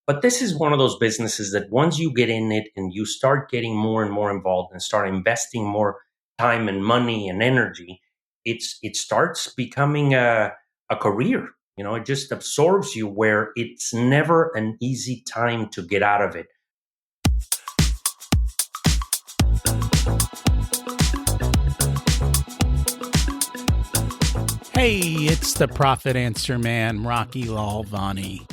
But this is one of those businesses that once you get in it and you start getting more and more involved and start investing more time and money and energy, it starts becoming a career. It just absorbs you where it's never an easy time to get out of it. Hey, it's the Profit Answer Man, Rocky Lalvani.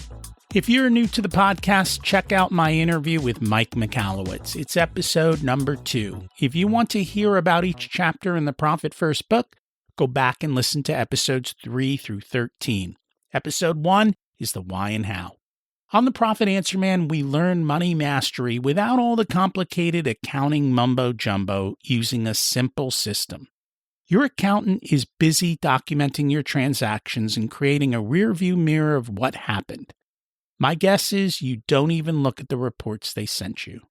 If you're new to the podcast, check out my interview with Mike Michalowicz. It's episode number 2. If you want to hear about each chapter in the Profit First book, go back and listen to episodes 3 through 13. Episode 1 is the why and how. On the Profit Answer Man, we learn money mastery without all the complicated accounting mumbo-jumbo using a simple system. Your accountant is busy documenting your transactions and creating a rearview mirror of what happened. My guess is you don't even look at the reports they sent you.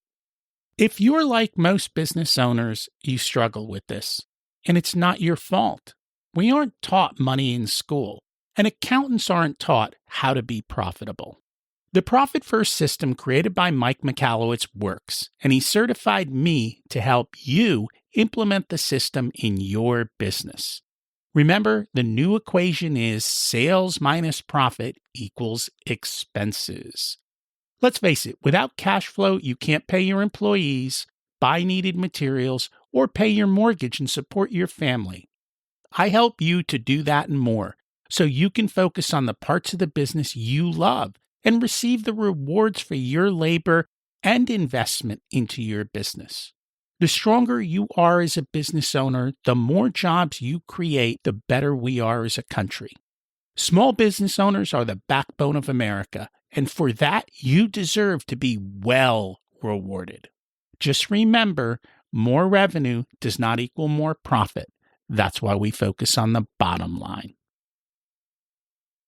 If you're like most business owners, you struggle with this, and it's not your fault. We aren't taught money in school, and accountants aren't taught how to be profitable. The Profit First system created by Mike Michalowicz works, and he certified me to help you implement the system in your business. Remember, the new equation is sales minus profit equals expenses. Let's face it, without cash flow, you can't pay your employees, buy needed materials, or pay your mortgage and support your family. I help you to do that and more, so you can focus on the parts of the business you love and receive the rewards for your labor and investment into your business. The stronger you are as a business owner, the more jobs you create, the better we are as a country. Small business owners are the backbone of America, and for that, you deserve to be well rewarded. Just remember, more revenue does not equal more profit. That's why we focus on the bottom line.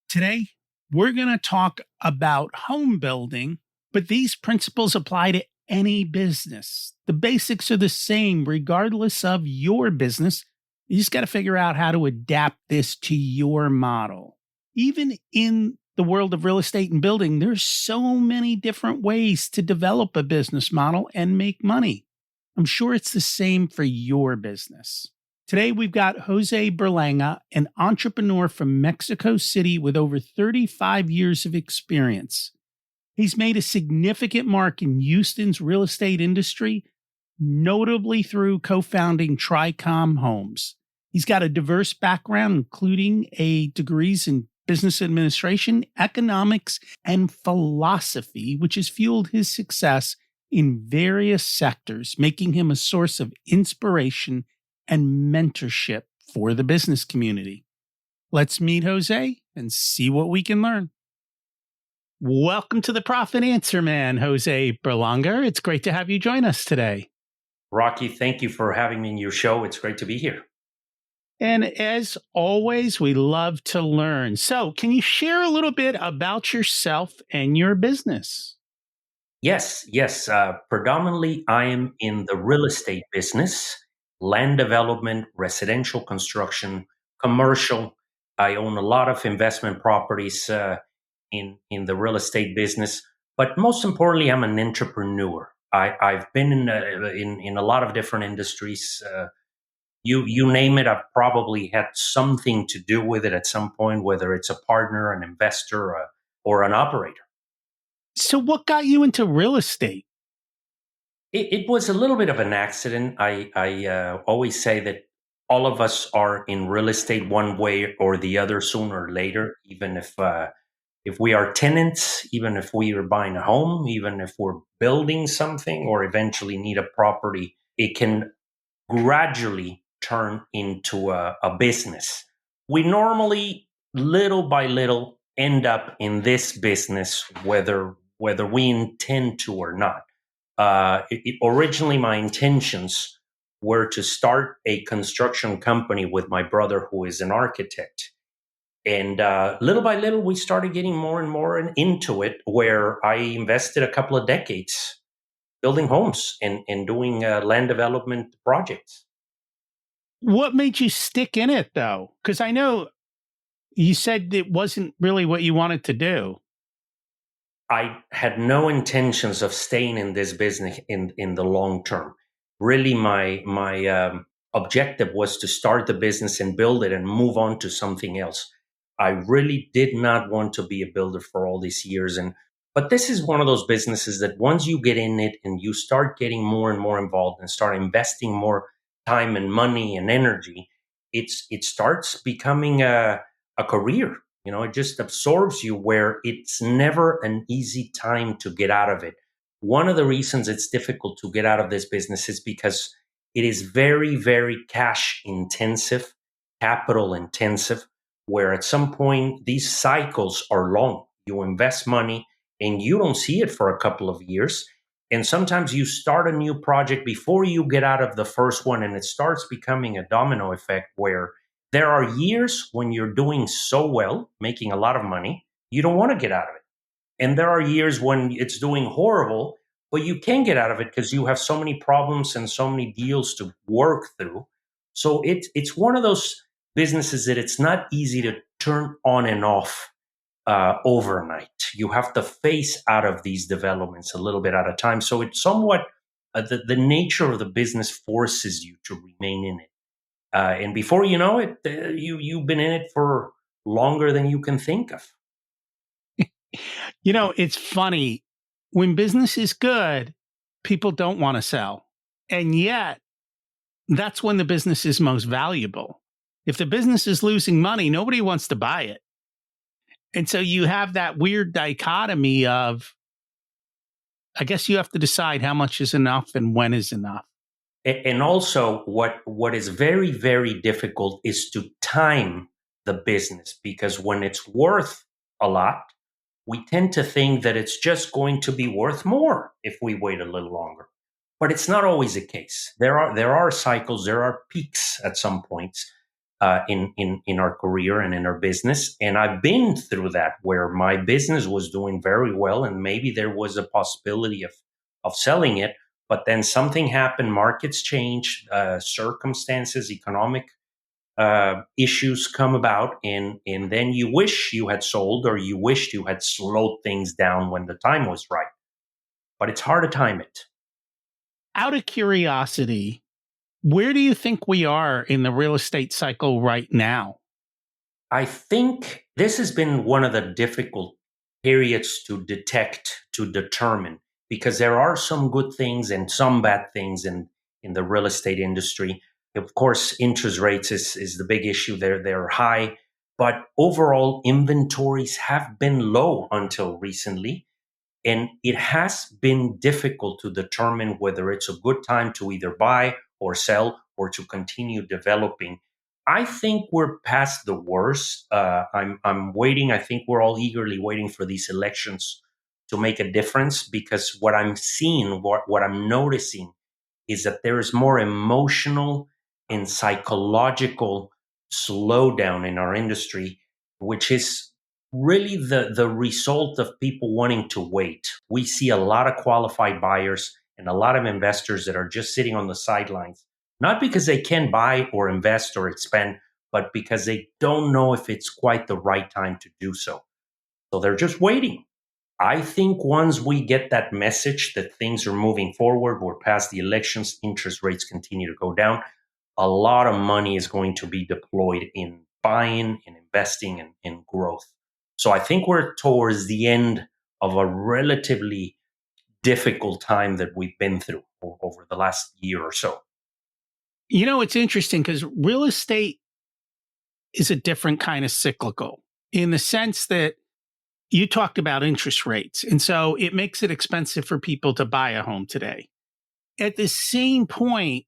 Today, we're going to talk about home building, but these principles apply to any business. The basics are the same regardless of your business. You just got to figure out how to adapt this to your model. Even in the world of real estate and building, there's so many different ways to develop a business model and make money. I'm sure it's the same for your business. Today, we've got José Berlanga, an entrepreneur from Mexico City with over 35 years of experience. He's made a significant mark in Houston's real estate industry, notably through co-founding Tricom Homes. He's got a diverse background, including degrees in business administration, economics, and philosophy, which has fueled his success in various sectors, making him a source of inspiration and mentorship for the business community. Let's meet Jose and see what we can learn. Welcome to the Profit Answer Man, José Berlanga. It's great to have you join us today. Rocky, thank you for having me in your show. It's great to be here. And as always, we love to learn. So can you share a little bit about yourself and your business? Yes. Predominantly, I am in the real estate business, land development, residential construction, commercial. I own a lot of investment properties in the real estate business, but most importantly, I'm an entrepreneur. I've been in a lot of different industries. You name it, I've probably had something to do with it at some point, whether it's a partner, an investor, or an operator. So what got you into real estate? It was a little bit of an accident. I always say that all of us are in real estate one way or the other sooner or later, even if we are tenants, even if we are buying a home, even if we're building something or eventually need a property, it can gradually turn into a business. We normally, little by little, end up in this business, whether we intend to or not. Originally, my intentions were to start a construction company with my brother, who is an architect. And little by little, we started getting more and more into it, where I invested a couple of decades building homes and doing land development projects. What made you stick in it, though? Because I know you said it wasn't really what you wanted to do. I had no intentions of staying in this business in the long term. Really, my objective was to start the business and build it and move on to something else. I really did not want to be a builder for all these years, and but this is one of those businesses that once you get in it and you start getting more and more involved and start investing more time and money and energy, it starts becoming a career. It just absorbs you where it's never an easy time to get out of it. One of the reasons it's difficult to get out of this business is because it is very, very cash intensive, capital intensive, where at some point these cycles are long. You invest money and you don't see it for a couple of years. And sometimes you start a new project before you get out of the first one, and it starts becoming a domino effect where there are years when you're doing so well, making a lot of money, you don't want to get out of it. And there are years when it's doing horrible, but you can get out of it because you have so many problems and so many deals to work through. So it's one of those businesses that it's not easy to turn on and off overnight. You have to face out of these developments a little bit at a time. So it's somewhat the nature of the business forces you to remain in it. And before you know it, you've been in it for longer than you can think of. It's funny. When business is good, people don't want to sell. And yet, that's when the business is most valuable. If the business is losing money, nobody wants to buy it. And so you have that weird dichotomy of, I guess you have to decide how much is enough and when is enough. And also, what is very, very difficult is to time the business, because when it's worth a lot, we tend to think that it's just going to be worth more if we wait a little longer. But it's not always the case. There are cycles, there are peaks at some points in our career and in our business. And I've been through that where my business was doing very well, and maybe there was a possibility of selling it, but then something happened, markets change, circumstances, economic issues come about, and then you wish you had sold, or you wished you had slowed things down when the time was right. But it's hard to time it. Out of curiosity, where do you think we are in the real estate cycle right now? I think this has been one of the difficult periods to detect, to determine, because there are some good things and some bad things in the real estate industry. Of course, interest rates is the big issue. They're high, but overall inventories have been low until recently. And it has been difficult to determine whether it's a good time to either buy or sell or to continue developing. I think we're past the worst. I'm waiting. I think we're all eagerly waiting for these elections to make a difference, because what I'm seeing, what I'm noticing, is that there is more emotional and psychological slowdown in our industry, which is really the result of people wanting to wait. We see a lot of qualified buyers and a lot of investors that are just sitting on the sidelines, not because they can buy or invest or expand, but because they don't know if it's quite the right time to do so. So they're just waiting. I think once we get that message that things are moving forward, we're past the elections, interest rates continue to go down, a lot of money is going to be deployed in buying and investing in growth. So I think we're towards the end of a relatively difficult time that we've been through over the last year or so. It's interesting because real estate is a different kind of cyclical in the sense that you talked about interest rates. And so it makes it expensive for people to buy a home today. At the same point,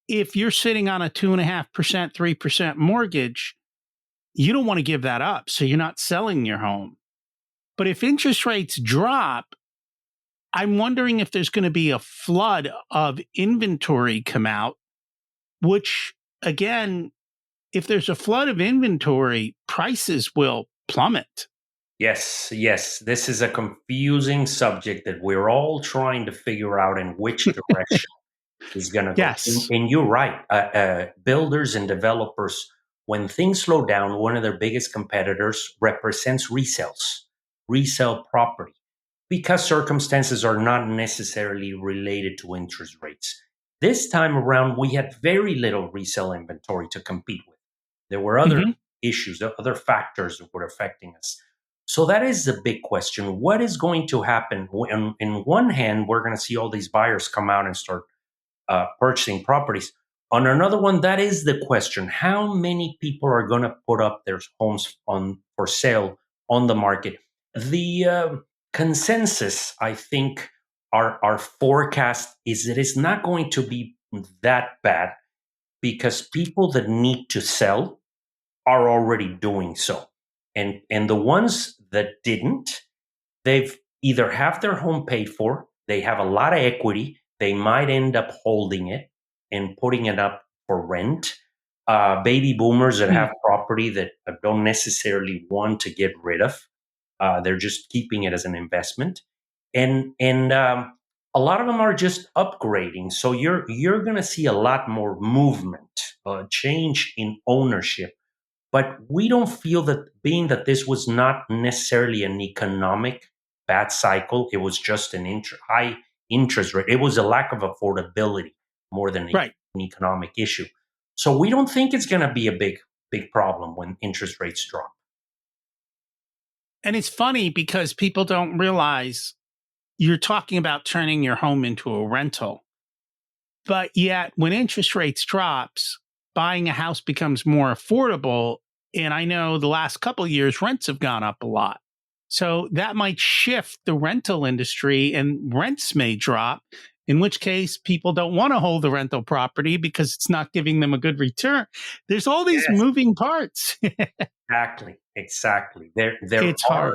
if you're sitting on a 2.5%, 3% mortgage, you don't want to give that up. So you're not selling your home. But if interest rates drop, I'm wondering if there's going to be a flood of inventory come out, which again, if there's a flood of inventory, prices will plummet. Yes, yes. This is a confusing subject that we're all trying to figure out in which direction is going to go. Yes. And you're right. Builders and developers, when things slow down, one of their biggest competitors represents resales. resell property because circumstances are not necessarily related to interest rates. This time around, we had very little resale inventory to compete with. There were other Hmm. issues, other factors that were affecting us. So that is the big question. What is going to happen? In one hand, we're going to see all these buyers come out and start purchasing properties. On another one, that is the question: how many people are going to put up their homes on for sale on the market? The consensus, I think, our forecast is that it's not going to be that bad because people that need to sell are already doing so, and the ones that didn't, they've either have their home paid for, they have a lot of equity, they might end up holding it and putting it up for rent. Baby boomers that have property that don't necessarily want to get rid of, they're just keeping it as an investment, and a lot of them are just upgrading. So you're going to see a lot more movement, change in ownership, but we don't feel that, being that this was not necessarily an economic bad cycle, it was just an high interest rate. It was a lack of affordability more than Right. an economic issue. So we don't think it's going to be a big problem when interest rates drop. And it's funny because people don't realize you're talking about turning your home into a rental. But yet, when interest rates drops, buying a house becomes more affordable. And I know the last couple of years, rents have gone up a lot. So that might shift the rental industry and rents may drop, in which case people don't want to hold the rental property because it's not giving them a good return. There's all these Yes, moving parts. exactly. There It's are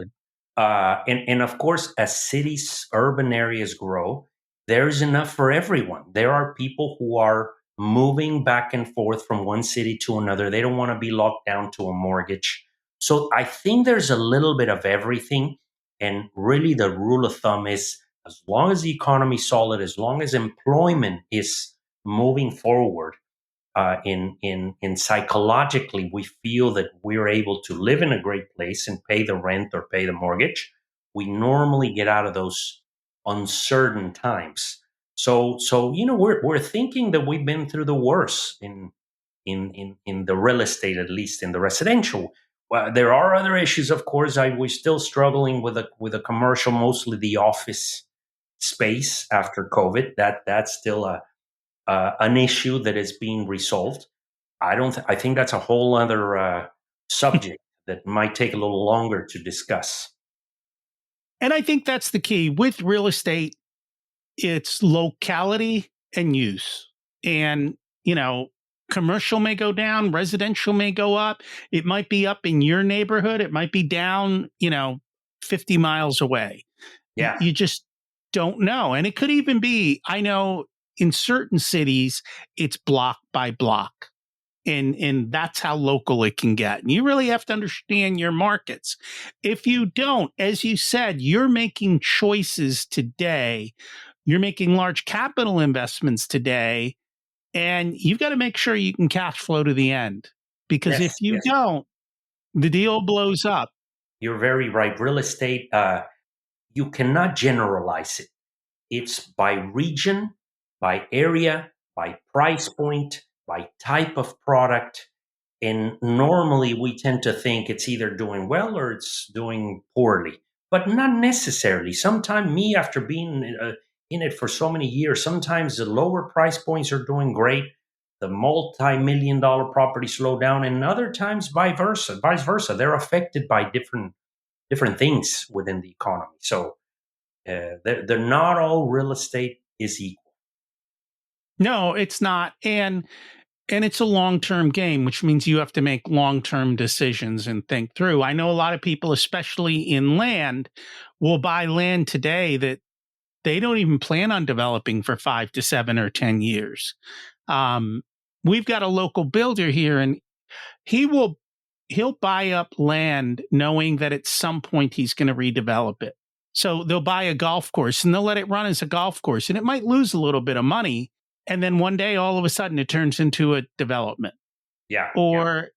hard. and of course, as cities, urban areas grow, there's enough for everyone. There are people who are moving back and forth from one city to another. They don't want to be locked down to a mortgage. So I think there's a little bit of everything. And really, the rule of thumb is, as long as the economy is solid, as long as employment is moving forward, in psychologically, we feel that we're able to live in a great place and pay the rent or pay the mortgage. We normally get out of those uncertain times. So we're thinking that we've been through the worst in the real estate, at least in the residential. Well, there are other issues, of course. We're still struggling with a commercial, mostly the office space after COVID. That's still an issue that is being resolved. I don't. I think that's a whole other subject that might take a little longer to discuss. And I think that's the key with real estate. It's locality and use. And, you know, commercial may go down, residential may go up. It might be up in your neighborhood, it might be down, 50 miles away. Yeah. You just don't know. And it could even be, I know in certain cities, it's block by block. And that's how local it can get. And you really have to understand your markets. If you don't, as you said, you're making choices today, you're making large capital investments today, and you've got to make sure you can cash flow to the end. Because if Yes. you Yes. don't, the deal blows up. You're very right. Real estate. You cannot generalize it. It's by region, by area, by price point, by type of product. And normally we tend to think it's either doing well or it's doing poorly, but not necessarily. Sometimes, me, after being in it for so many years, sometimes the lower price points are doing great. The multi-million dollar properties slow down, and other times vice versa. Vice versa, they're affected by different things within the economy. So they're not all real estate is equal. No, it's not. And it's a long-term game, which means you have to make long-term decisions and think through. I know a lot of people, especially in land, will buy land today that they don't even plan on developing for 5 to 7 or 10 years. Um, we've got a local builder here, and he will he'll buy up land knowing that at some point he's going to redevelop it. So they'll buy a golf course and they'll let it run as a golf course, and it might lose a little bit of money. And then one day, all of a sudden, it turns into a development. Yeah, yeah, Or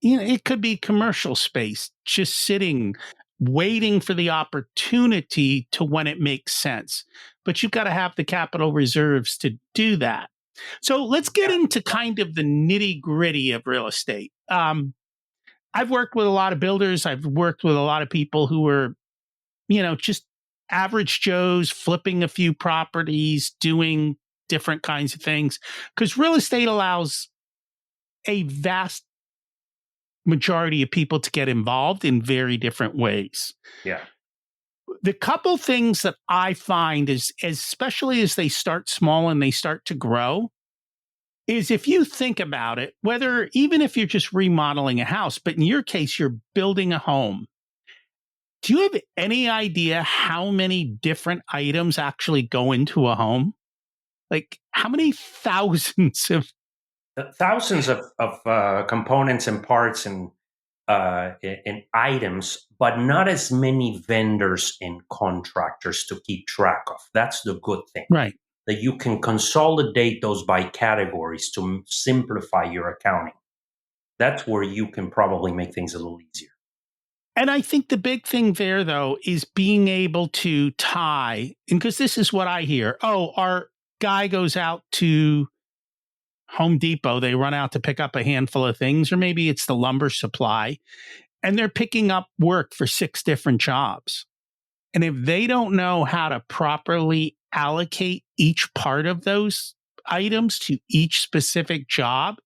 it could be commercial space just sitting waiting for the opportunity to when it makes sense. But you've got to have the capital reserves to do that. So let's get into kind of the nitty gritty of real estate. I've worked with a lot of builders. I've worked with a lot of people who are, just average Joes flipping a few properties, doing different kinds of things, because real estate allows a vast majority of people to get involved in very different ways. Yeah. The couple things that I find is, especially as they start small and they start to grow, is if you think about it, whether even if you're just remodeling a house, but in your case, you're building a home. Do you have any idea how many different items actually go into a home? Like how many thousands of Thousands of components and parts and items, but not as many vendors and contractors to keep track of. That's the good thing. right? That you can consolidate those by categories to simplify your accounting. That's where you can probably make things a little easier. And I think the big thing there, though, is being able to tie, and because this is what I hear. Oh, our guy goes out to Home Depot, they run out to pick up a handful of things, or maybe it's the lumber supply, and they're picking up work for 6 different jobs. And if they don't know how to properly allocate each part of those items to each specific job,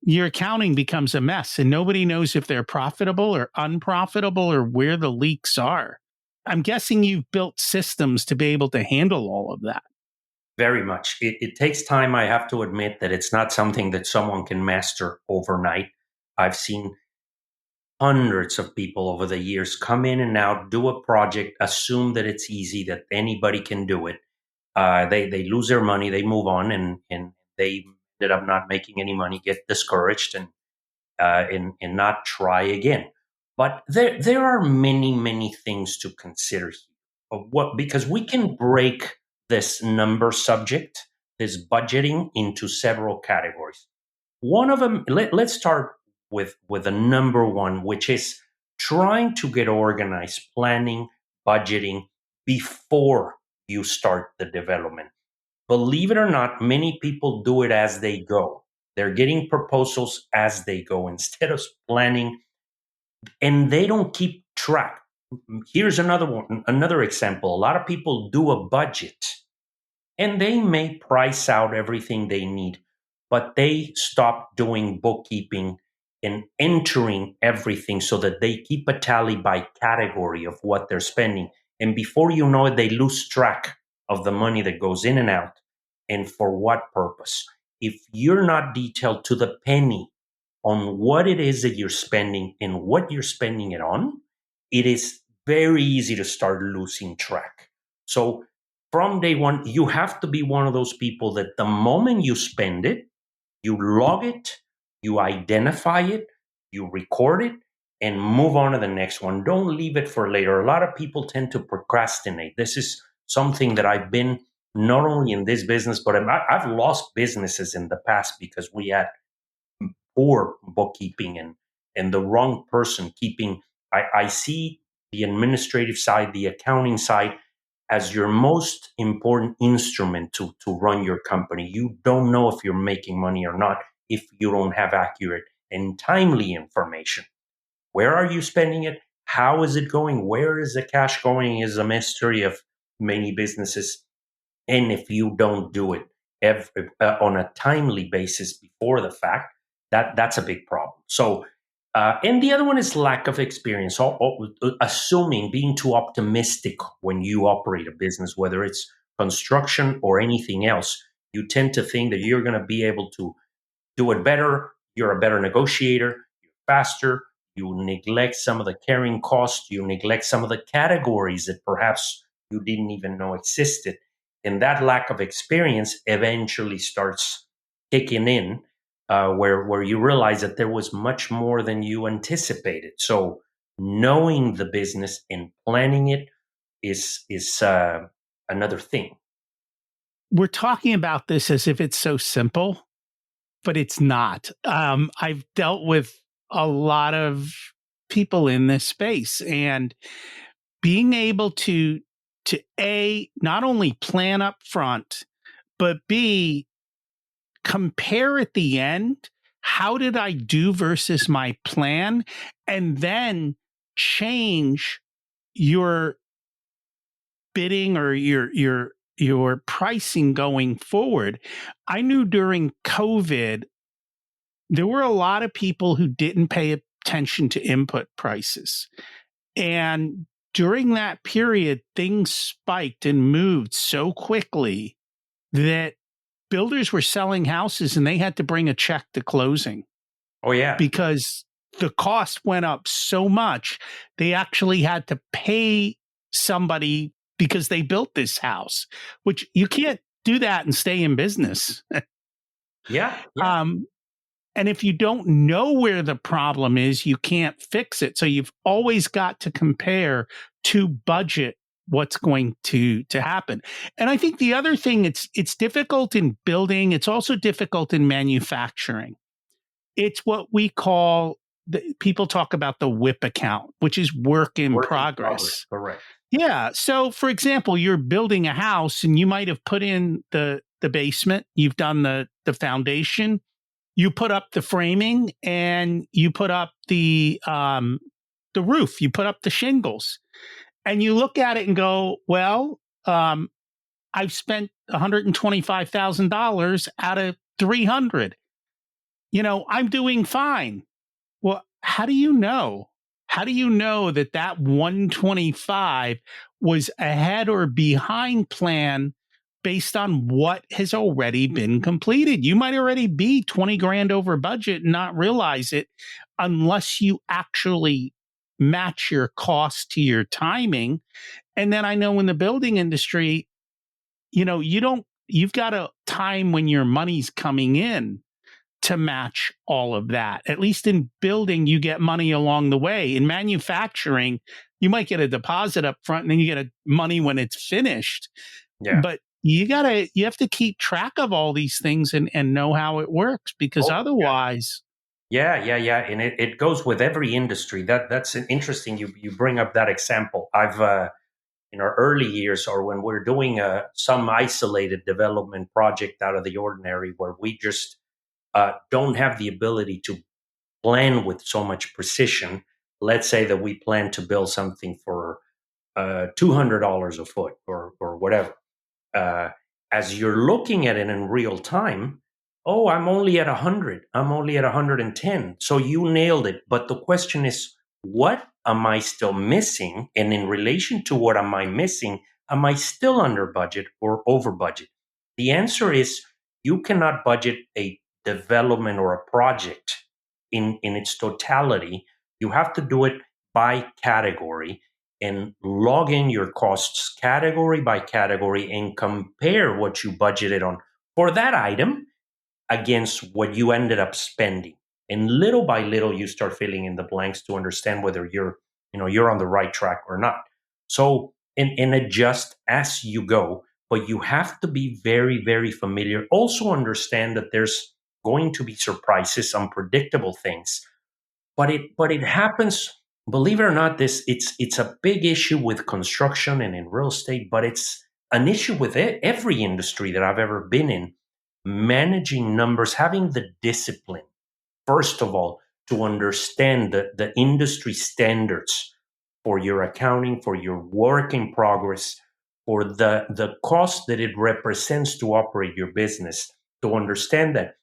your accounting becomes a mess and nobody knows if they're profitable or unprofitable or where the leaks are. I'm guessing you've built systems to be able to handle all of that. Very much. It takes time. I have to admit that it's not something that someone can master overnight. I've seen hundreds of people over the years come in and out, do a project, assume that it's easy, that anybody can do it. They lose their money, they move on, and they ended up not making any money, get discouraged, and not try again. But there are many things to consider here. Because we can break this number subject, this budgeting, into several categories. One of them, let's start with the number one, which is trying to get organized, planning, budgeting before you start the development. Believe it or not, many people do it as they go. They're getting proposals as they go instead of planning, and they don't keep track. Here's another example. A lot of people do a budget and they may price out everything they need, but they stop doing bookkeeping and entering everything so that they keep a tally by category of what they're spending. And before you know it, they lose track of the money that goes in and out and for what purpose. If you're not detailed to the penny on what it is that you're spending and what you're spending it on, it is very easy to start losing track. So from day one, you have to be one of those people that the moment you spend it, you log it, you identify it, you record it, and move on to the next one. Don't leave it for later. A lot of people tend to procrastinate. This is something that I've been not only in this business, but I've lost businesses in the past because we had poor bookkeeping and the wrong person keeping. I see the administrative side, the accounting side, as your most important instrument to run your company. You don't know if you're making money or not if you don't have accurate and timely information. Where are you spending it? How is it going? Where is the cash going is a mystery of many businesses. And if you don't do it on a timely basis before the fact, that's a big problem. So, and the other one is lack of experience, assuming being too optimistic when you operate a business, whether it's construction or anything else. You tend to think that you're going to be able to do it better. You're a better negotiator. You're faster. You neglect some of the carrying costs. You neglect some of the categories that perhaps you didn't even know existed. And that lack of experience eventually starts kicking in, where you realize that there was much more than you anticipated. So knowing the business and planning it is another thing. We're talking about this as if it's so simple, but it's not. I've dealt with a lot of people in this space, and being able to A, not only plan up front, but B, compare at the end, how did I do versus my plan? And then change your bidding or your pricing going forward. I knew during COVID there were a lot of people who didn't pay attention to input prices. And during that period, things spiked and moved so quickly that builders were selling houses and they had to bring a check to closing Oh yeah. because the cost went up so much. They actually had to pay somebody because they built this house, which you can't do that and stay in business. Yeah. Yeah. um, and if you don't know where the problem is, you can't fix it. So you've always got to compare to budget what's going to happen. And I think the other thing, it's difficult in building, it's also difficult in manufacturing. It's what we call people talk about the WIP account, which is work in Work in progress. progress. Correct. Yeah. So for example, you're building a house and you might have put in the basement, you've done the foundation, you put up the framing, and you put up the roof, you put up the shingles, and you look at it and go, well, I've spent $125,000 out of 300. I'm doing fine. Well, how do you know? How do you know that that 125 was ahead or behind plan based on what has already been completed? You might already be 20 grand over budget and not realize it unless you actually match your cost to your timing. And then I know in the building industry, you've got a time when your money's coming in to match all of that. At least in building, you get money along the way. In manufacturing, you might get a deposit up front and then you get money when it's finished. Yeah. But you have to keep track of all these things and know how it works, because Oh, otherwise. yeah, yeah, yeah. And it goes with every industry. That's an interesting. You bring up that example. I've in our early years, or when we're doing some isolated development project out of the ordinary, where we just don't have the ability to plan with so much precision. Let's say that we plan to build something for $200 a foot or whatever. uh, as you're looking at it in real time, oh, I'm only at 100. I'm only at 110. So you nailed it. But the question is, what am I still missing? And in relation to what am I missing, am I still under budget or over budget? The answer is you cannot budget a development or a project in its totality. You have to do it by category and log in your costs category by category and compare what you budgeted on for that item against what you ended up spending. And little by little, you start filling in the blanks to understand whether you're on the right track or not. So, and adjust as you go, but you have to be very, very familiar. Also understand that there's going to be surprises, unpredictable things, but it happens. Believe it or not, it's a big issue with construction and in real estate, but it's an issue with every industry that I've ever been in. Managing numbers, having the discipline, first of all, to understand the industry standards for your accounting, for your work in progress, for the cost that it represents to operate your business, to understand that,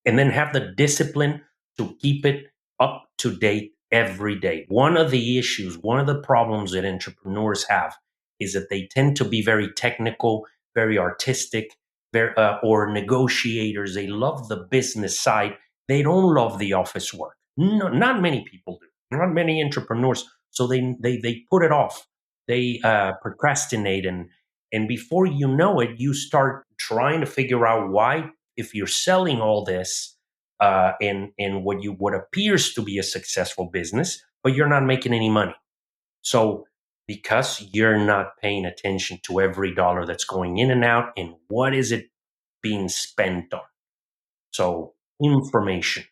and then have the discipline to keep it up to date every day. One of the issues, one of the problems that entrepreneurs have is that they tend to be very technical, very artistic, or negotiators. They love the business side. They don't love the office work. No, not many people do. Not many entrepreneurs. So they put it off. They procrastinate, and before you know it, you start trying to figure out why, if you're selling all this in what appears to be a successful business, but you're not making any money. So because you're not paying attention to every dollar that's going in and out and what is it being spent on. So information.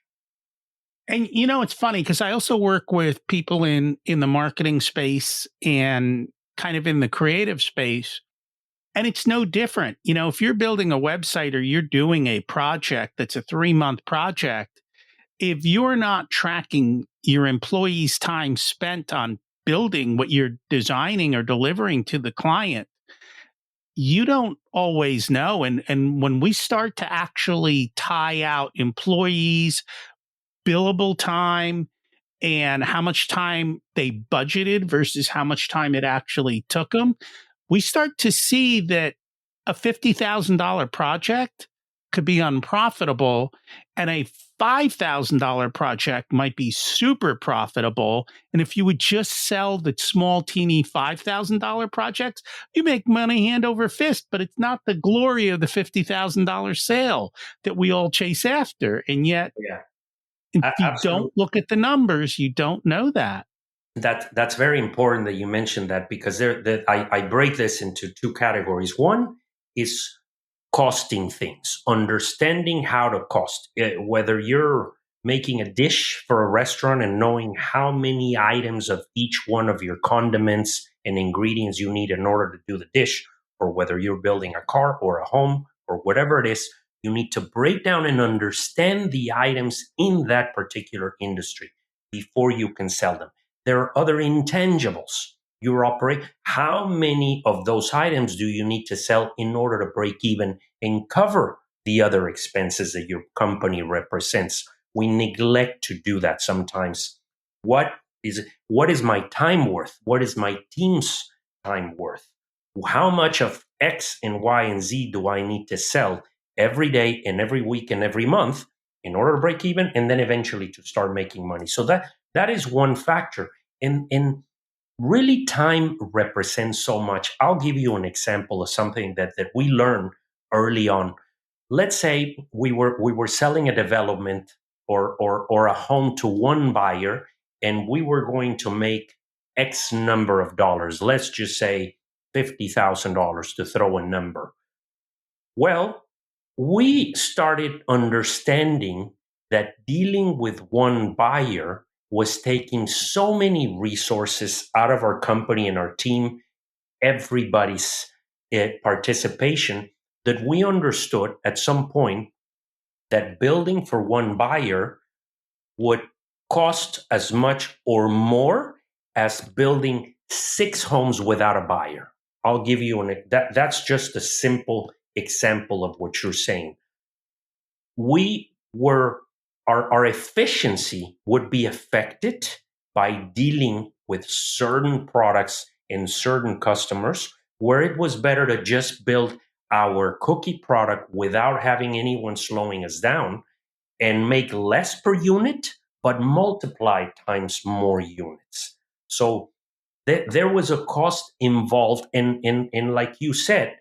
And it's funny because I also work with people in the marketing space and kind of in the creative space. And it's no different. If you're building a website or you're doing a project that's a 3-month project, if you're not tracking your employees' time spent on building what you're designing or delivering to the client, you don't always know. And when we start to actually tie out employees, billable time, and how much time they budgeted versus how much time it actually took them, we start to see that a $50,000 project could be unprofitable and a $5,000 project might be super profitable. And if you would just sell the small, teeny $5,000 projects, you make money hand over fist, but it's not the glory of the $50,000 sale that we all chase after. And yet, Yeah, if you don't absolutely. look at the numbers, you don't know that. That's very important that you mentioned that, because I break this into two categories. One is costing things, understanding how to cost. Whether you're making a dish for a restaurant and knowing how many items of each one of your condiments and ingredients you need in order to do the dish, or whether you're building a car or a home or whatever it is, you need to break down and understand the items in that particular industry before you can sell them. There are other intangibles. You operate. How many of those items do you need to sell in order to break even and cover the other expenses that your company represents? We neglect to do that sometimes. What is my time worth? What is my team's time worth? How much of X and Y and Z do I need to sell every day and every week and every month in order to break even, and then eventually to start making money? So that is one factor. And really, time represents so much. I'll give you an example of something that we learned early on. Let's say we were selling a development or a home to one buyer, and we were going to make X number of dollars. Let's just say $50,000 to throw a number. Well, we started understanding that dealing with one buyer was taking so many resources out of our company and our team, everybody's participation, that we understood at some point that building for one buyer would cost as much or more as building 6 homes without a buyer. I'll give you that's just a simple example of what you're saying. We were our efficiency would be affected by dealing with certain products and certain customers, where it was better to just build our cookie product without having anyone slowing us down and make less per unit, but multiply times more units. So there was a cost involved, and like you said,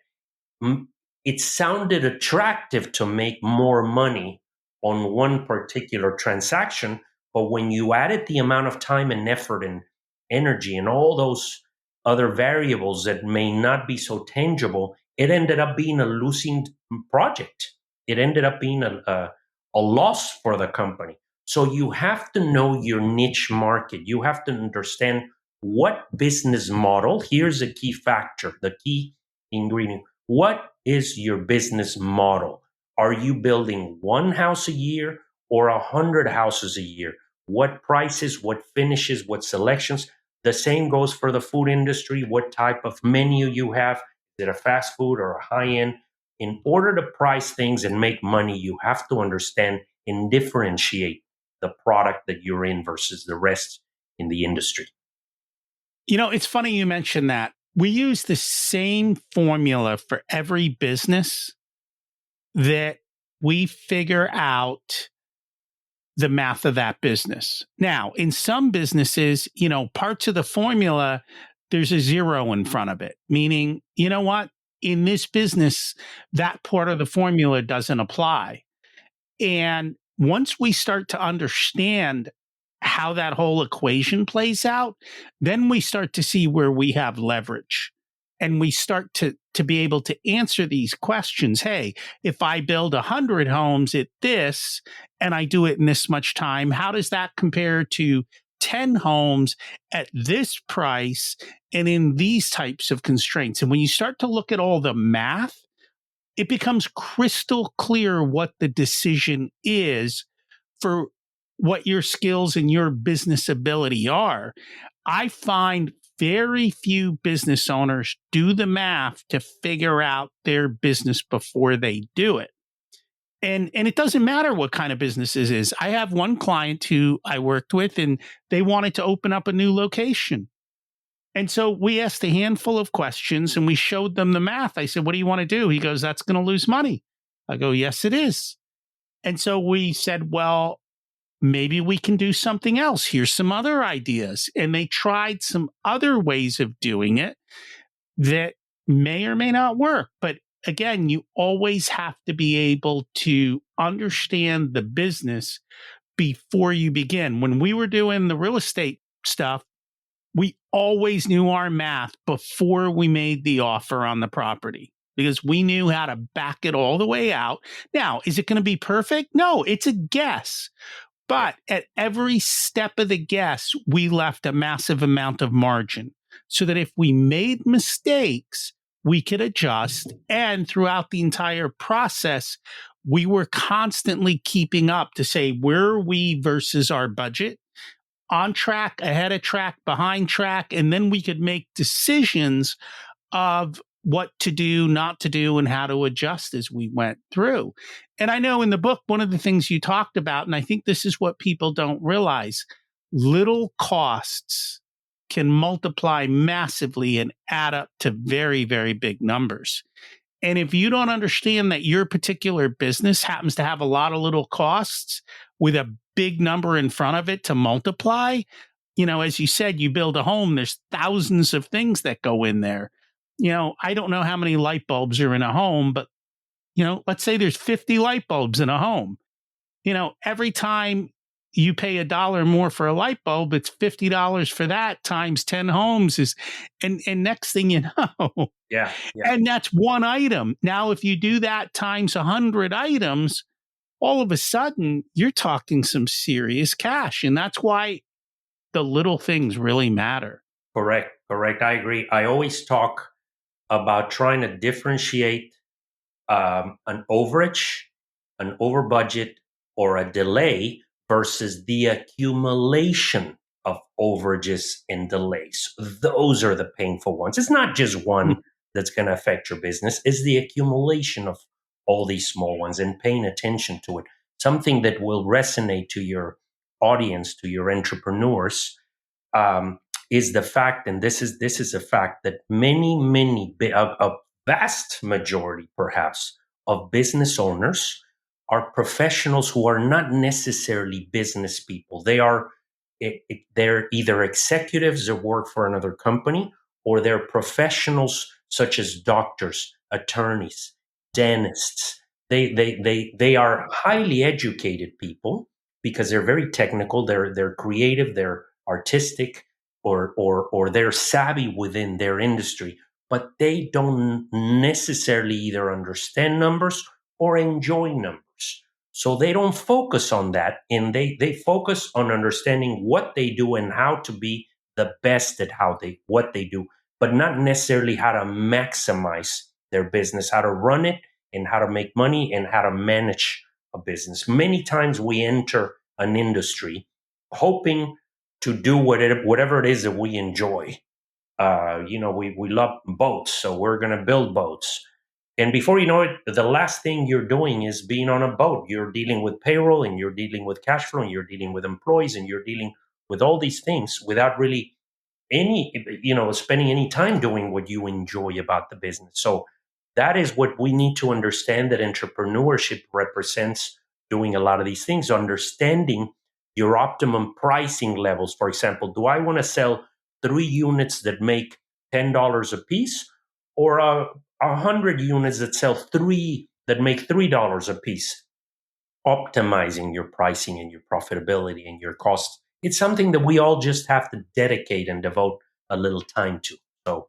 it sounded attractive to make more money on one particular transaction. But when you added the amount of time and effort and energy and all those other variables that may not be so tangible, it ended up being a losing project. It ended up being a loss for the company. So you have to know your niche market. You have to understand what business model. Here's a key factor, the key ingredient. What is your business model? Are you building one house a year or 100 houses a year? What prices, what finishes, what selections? The same goes for the food industry. What type of menu you have? Is it a fast food or a high end? In order to price things and make money, you have to understand and differentiate the product that you're in versus the rest in the industry. It's funny you mentioned that. We use the same formula for every business that we figure out the math of that business. Now, in some businesses, parts of the formula, there's a zero in front of it, meaning, you know what? In this business, that part of the formula doesn't apply. And once we start to understand how that whole equation plays out, then we start to see where we have leverage. and we start to be able to answer these questions. Hey, if I build 100 homes at this and I do it in this much time, how does that compare to 10 homes at this price and in these types of constraints? And when you start to look at all the math, it becomes crystal clear what the decision is for what your skills and your business ability are. I find very few business owners do the math to figure out their business before they do it. And it doesn't matter what kind of business it is. I have one client who I worked with, and they wanted to open up a new location. And so we asked a handful of questions and we showed them the math. I said, "What do you want to do?" He goes, "That's going to lose money." I go, "Yes, it is." And so we said, "Well, maybe we can do something else. Here's some other ideas." And they tried some other ways of doing it that may or may not work. But again, you always have to be able to understand the business before you begin. When we were doing the real estate stuff, we always knew our math before we made the offer on the property because we knew how to back it all the way out. Now, is it going to be perfect? No, it's a guess. But at every step of the guess, we left a massive amount of margin so that if we made mistakes, we could adjust. And throughout the entire process, we were constantly keeping up to say, where are we versus our budget? On track, ahead of track, behind track, and then we could make decisions of what to do, not to do, and how to adjust as we went through. And I know in the book, one of the things you talked about, and I think this is what people don't realize, little costs can multiply massively and add up to very, very big numbers. And if you don't understand that your particular business happens to have a lot of little costs with a big number in front of it to multiply, as you said, you build a home, there's thousands of things that go in there. I don't know how many light bulbs are in a home, but, let's say there's 50 light bulbs in a home. Every time you pay $1 more for a light bulb, it's $50 for that times 10 homes and next thing you know. Yeah. And that's one item. Now, if you do that times 100 items, all of a sudden you're talking some serious cash. And that's why the little things really matter. Correct. I agree. I always talk about trying to differentiate an overage, an over budget, or a delay versus the accumulation of overages and delays. Those are the painful ones. It's not just one that's going to affect your business. It's the accumulation of all these small ones and paying attention to it. Something that will resonate to your audience, to your entrepreneurs, is the fact, and this is a fact, that a vast majority, perhaps, of business owners are professionals who are not necessarily business people. They're either executives that work for another company, or they're professionals such as doctors, attorneys, dentists. They are highly educated people because they're very technical. They're creative. They're artistic, or they're savvy within their industry, but they don't necessarily either understand numbers or enjoy numbers. So they don't focus on that, and they focus on understanding what they do and how to be the best at what they do, but not necessarily how to maximize their business, how to run it, and how to make money, and how to manage a business. Many times we enter an industry hoping to do whatever it is that we enjoy. We love boats, so we're going to build boats. And before you know it, the last thing you're doing is being on a boat. You're dealing with payroll, and you're dealing with cash flow, and you're dealing with employees, and you're dealing with all these things without really spending any time doing what you enjoy about the business. So that is what we need to understand, that entrepreneurship represents doing a lot of these things, understanding your optimum pricing levels. For example, do I want to sell 3 units that make $10 a piece, or 100 units that sell that make $3 a piece? Optimizing your pricing and your profitability and your costs. It's something that we all just have to dedicate and devote a little time to. So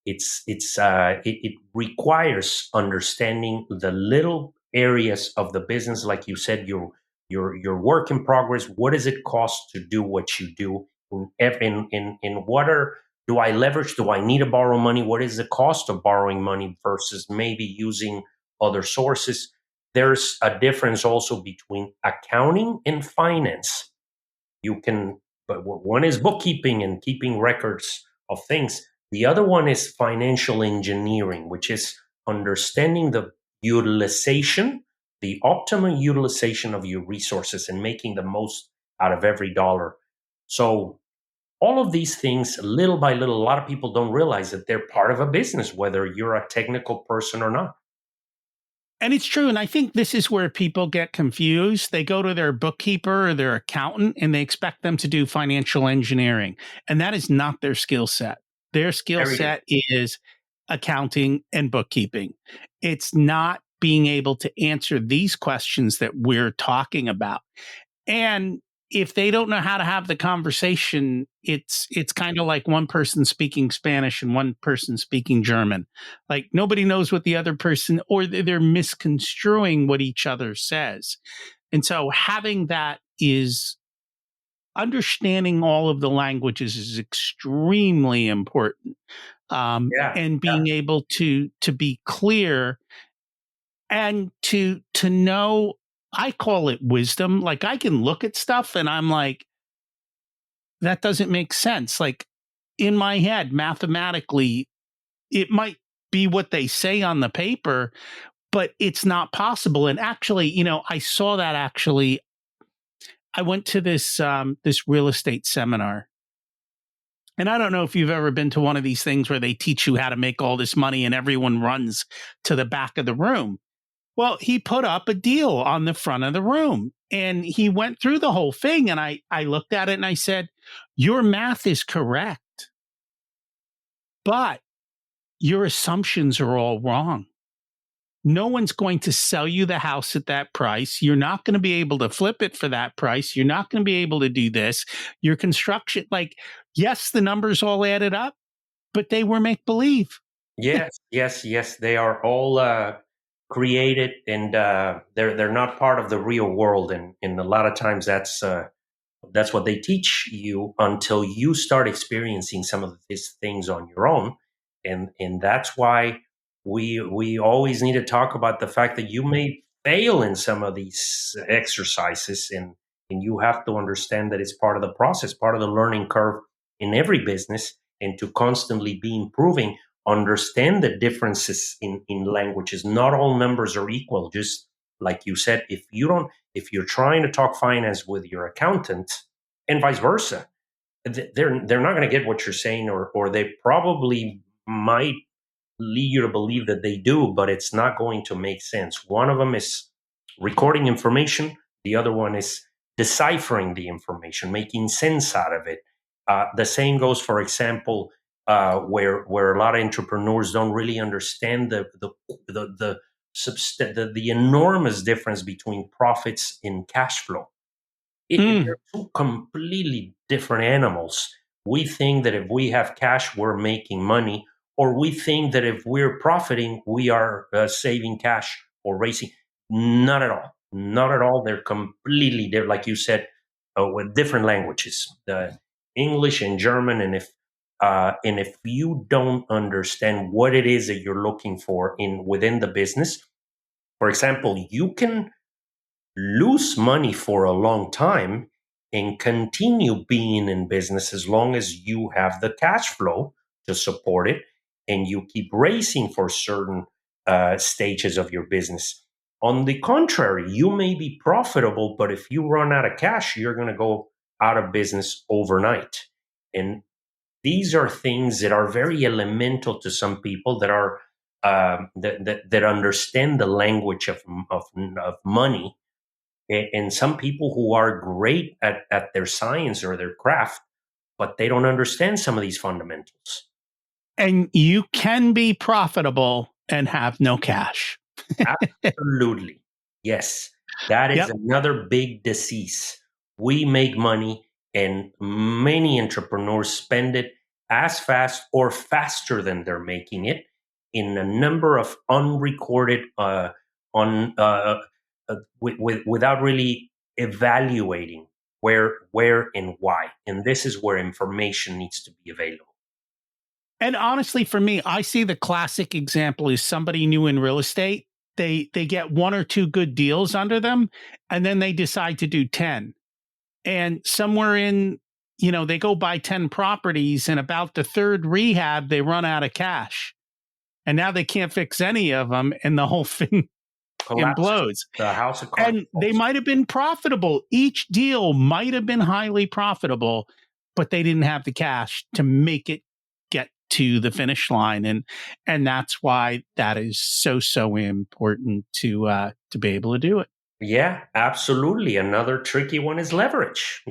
It requires understanding the little areas of the business, like you said, your work in progress. What does it cost to do what you do? In what are do I leverage? Do I need to borrow money? What is the cost of borrowing money versus maybe using other sources? There's a difference also between accounting and finance. You can, but one is bookkeeping and keeping records of things. The other one is financial engineering, which is understanding the utilization, the optimal utilization of your resources and making the most out of every dollar. So all of these things, little by little, a lot of people don't realize that they're part of a business, whether you're a technical person or not. And it's true. And I think this is where people get confused. They go to their bookkeeper or their accountant and they expect them to do financial engineering. And that is not their skill set. Their skill Very set is accounting and bookkeeping. It's not being able to answer these questions that we're talking about. And if they don't know how to have the conversation, it's kind of like one person speaking Spanish and one person speaking German. Like nobody knows what the other person, or they're misconstruing what each other says. And so having that is understanding all of the languages is extremely important. yeah, And yeah, being able to be clear and to know, I call it wisdom. Like I can look at stuff and I'm like, that doesn't make sense. Like in my head, mathematically, it might be what they say on the paper, but it's not possible. And actually, I saw that actually. I went to this real estate seminar. And I don't know if you've ever been to one of these things where they teach you how to make all this money and everyone runs to the back of the room. Well, he put up a deal on the front of the room and he went through the whole thing. And I looked at it and I said, your math is correct, but your assumptions are all wrong. No one's going to sell you the house at that price. You're not going to be able to flip it for that price. You're not going to be able to do this. Your construction, like, yes, the numbers all added up, but they were make believe. yes, yes, yes. They are all created, and they're not part of the real world. And a lot of times that's what they teach you until you start experiencing some of these things on your own. And that's why we always need to talk about the fact that you may fail in some of these exercises, and you have to understand that it's part of the process, part of the learning curve in every business, and to constantly be improving. Understand the differences in languages. Not all numbers are equal. Just like you said, if you're trying to talk finance with your accountant and vice versa, they're not going to get what you're saying, or they probably might lead you to believe that they do, but it's not going to make sense. One of them is recording information, the other one is deciphering the information, making sense out of it. The same goes, for example, where a lot of entrepreneurs don't really understand the enormous difference between profits and cash flow. Mm. They're two completely different animals. We think that if we have cash, we're making money, or we think that if we're profiting, we are saving cash or raising. Not at all. Not at all. They're completely different, like you said, with different languages, the English and German. And if you don't understand what it is that you're looking for in within the business, for example, you can lose money for a long time and continue being in business as long as you have the cash flow to support it and you keep raising for certain stages of your business. On the contrary, you may be profitable, but if you run out of cash, you're going to go out of business overnight. And these are things that are very elemental to some people that are that understand the language of money, and some people who are great at their science or their craft, but they don't understand some of these fundamentals. And you can be profitable and have no cash. Absolutely. Yes. That is Yep. another big disease. We make money and many entrepreneurs spend it as fast or faster than they're making it in a number of unrecorded, on without really evaluating where and why. And this is where information needs to be available. And honestly, for me, I see the classic example is somebody new in real estate. They get one or two good deals under them, and then they decide to do 10. And somewhere in, they go buy 10 properties, and about the third rehab, they run out of cash. And now they can't fix any of them, and the whole thing Collapses. implodes. The house of cards And they falls. might have been profitable. Each deal might have been highly profitable, but they didn't have the cash to make it get to the finish line. And that's why that is so important to be able to do it. Yeah, absolutely. Another tricky one is leverage.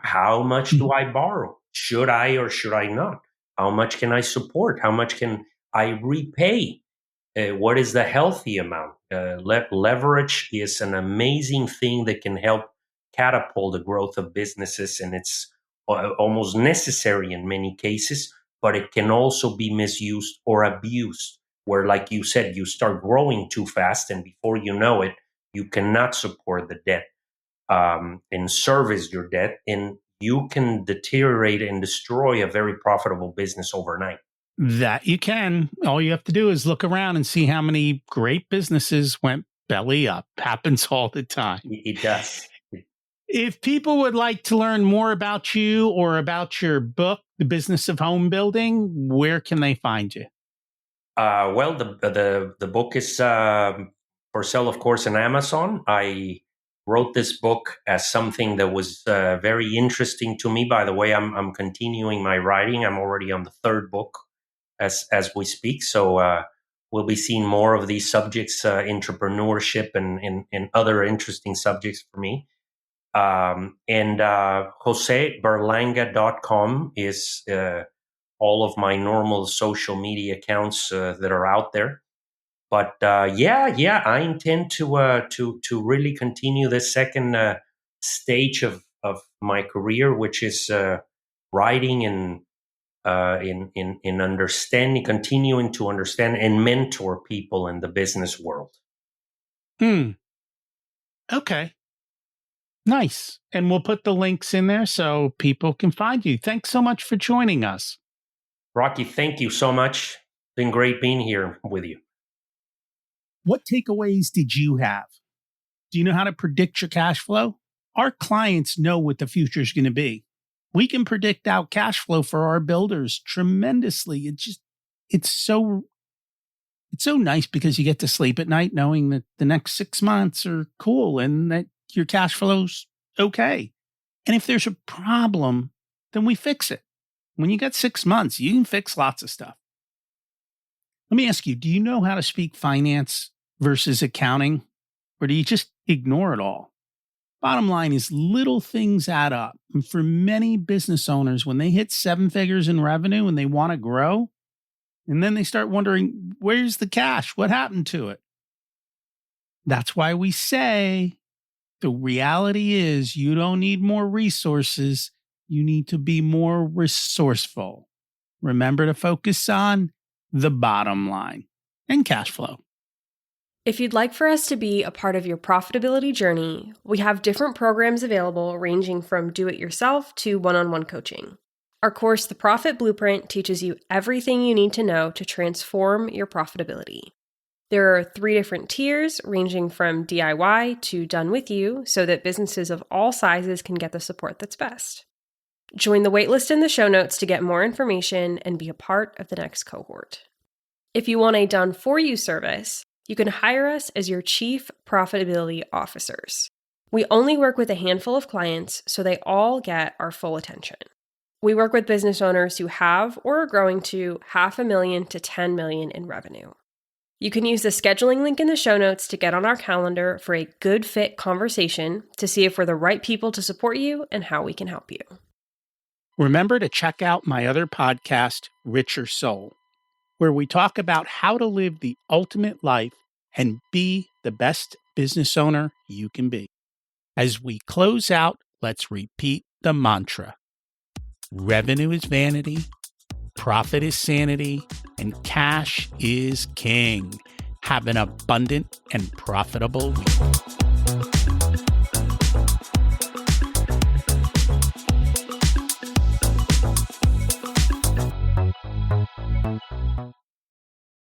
How much do I borrow? Should I or should I not? How much can I support? How much can I repay? What is the healthy amount? Leverage is an amazing thing that can help catapult the growth of businesses, and it's almost necessary in many cases, but it can also be misused or abused, where, like you said, you start growing too fast, and before you know it, you cannot support the debt, and service your debt, and you can deteriorate and destroy a very profitable business overnight. That you can. All you have to do is look around and see how many great businesses went belly up. Happens all the time. It does. If people would like to learn more about you or about your book, The Business of Home Building, where can they find you? Well, the book is for sale, of course, on Amazon. I wrote this book as something that was very interesting to me. By the way, I'm continuing my writing. I'm already on the third book as we speak. So we'll be seeing more of these subjects, entrepreneurship and other interesting subjects for me. And joseberlanga.com is all of my normal social media accounts that are out there. But I intend to really continue this second stage of my career, which is writing and in understanding, continuing to understand and mentor people in the business world. Okay. Nice. And we'll put the links in there so people can find you. Thanks so much for joining us. Rocky, thank you so much. Been great being here with you. What takeaways did you have? Do you know how to predict your cash flow? Our clients know what the future is going to be. We can predict out cash flow for our builders tremendously. It's so nice because you get to sleep at night knowing that the next 6 months are cool and that your cash flow's okay. And if there's a problem, then we fix it. When you got 6 months, you can fix lots of stuff. Let me ask you, do you know how to speak finance versus accounting? Or do you just ignore it all? Bottom line is little things add up. And for many business owners, when they hit 7 figures in revenue and they want to grow, and then they start wondering, where's the cash? What happened to it? That's why we say the reality is you don't need more resources. You need to be more resourceful. Remember to focus on the bottom line and cash flow. If you'd like for us to be a part of your profitability journey, we have different programs available ranging from do-it-yourself to one-on-one coaching. Our course, The Profit Blueprint, teaches you everything you need to know to transform your profitability. There are 3 different tiers ranging from DIY to done with you so that businesses of all sizes can get the support that's best. Join the waitlist in the show notes to get more information and be a part of the next cohort. If you want a done-for-you service, you can hire us as your chief profitability officers. We only work with a handful of clients, so they all get our full attention. We work with business owners who have or are growing to $500,000 to $10 million in revenue. You can use the scheduling link in the show notes to get on our calendar for a good fit conversation to see if we're the right people to support you and how we can help you. Remember to check out my other podcast, Richer Soul, where we talk about how to live the ultimate life and be the best business owner you can be. As we close out, let's repeat the mantra. Revenue is vanity. profit is sanity and cash is king. Have an abundant and profitable week.